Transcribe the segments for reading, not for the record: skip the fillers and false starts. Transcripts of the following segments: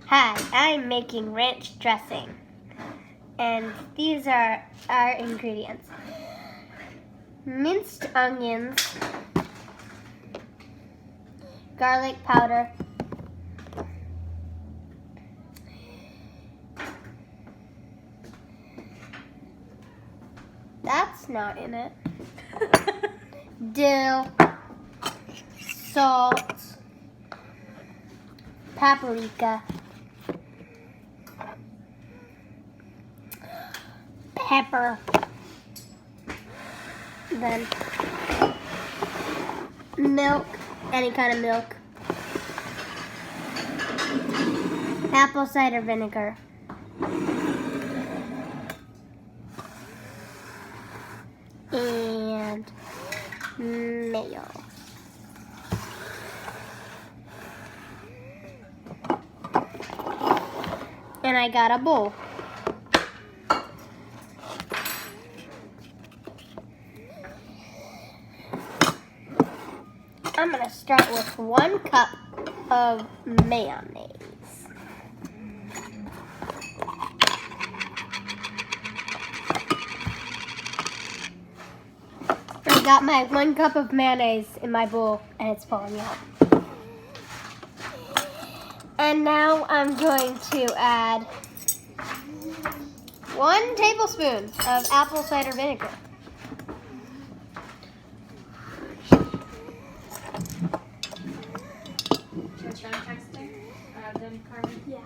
Hi, I'm making ranch dressing, and these are our ingredients. Minced onions, garlic powder, that's not in it, dill, salt, paprika, pepper, then milk, any kind of milk, apple cider vinegar, and mayo. And I got a bowl. I'm gonna start with 1 cup of mayonnaise. I got my 1 cup of mayonnaise in my bowl and it's falling out. And now I'm going to add 1 tablespoon of apple cider vinegar. Should I text them? Carmen? Yeah.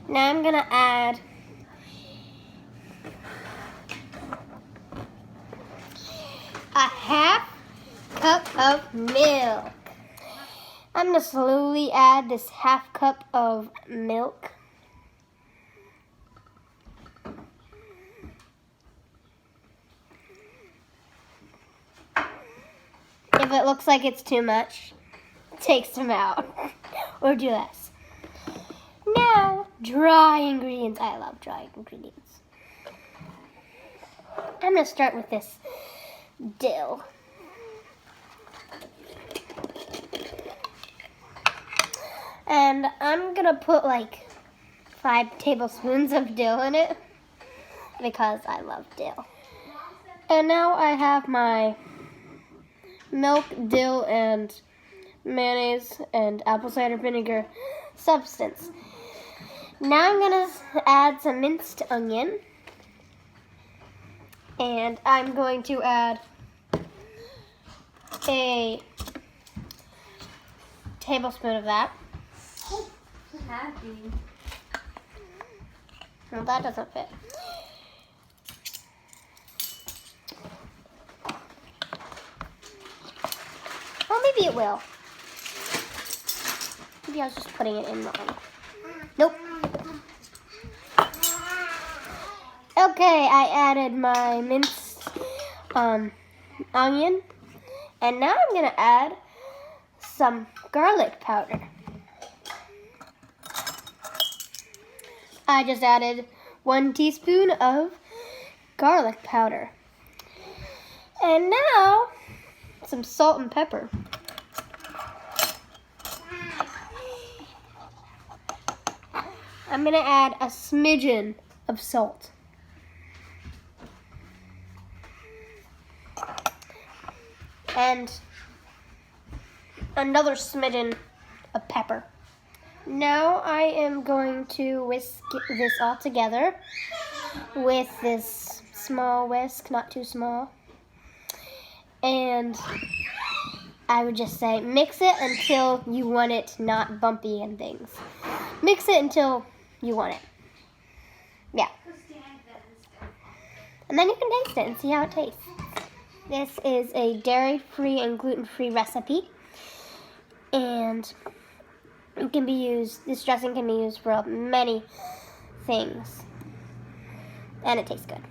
Now I'm gonna add a 1/2 cup of milk. I'm gonna slowly add this 1/2 cup of milk. If it looks like it's too much, take some out or do less. Now, dry ingredients. I love dry ingredients. I'm gonna start with this dill. And I'm gonna put like 5 tablespoons of dill in it because I love dill. And now I have my milk, dill, and mayonnaise and apple cider vinegar substance. Now I'm gonna add some minced onion, and I'm going to add a tablespoon of that. Happy. No, that doesn't fit. Well, maybe it will. Maybe I was just putting it in wrong. Nope. Okay, I added my minced onion, and now I'm gonna add some garlic powder. I just added 1 teaspoon of garlic powder. And now, some salt and pepper. I'm gonna add a smidgen of salt. And another smidgen of pepper. Now I am going to whisk this all together with this small whisk, not too small. And I would just say mix it until you want it not bumpy and things. Mix it until you want it. Yeah. And then you can taste it and see how it tastes. This is a dairy-free and gluten-free recipe. And it can be used, this dressing can be used for many things. And it tastes good.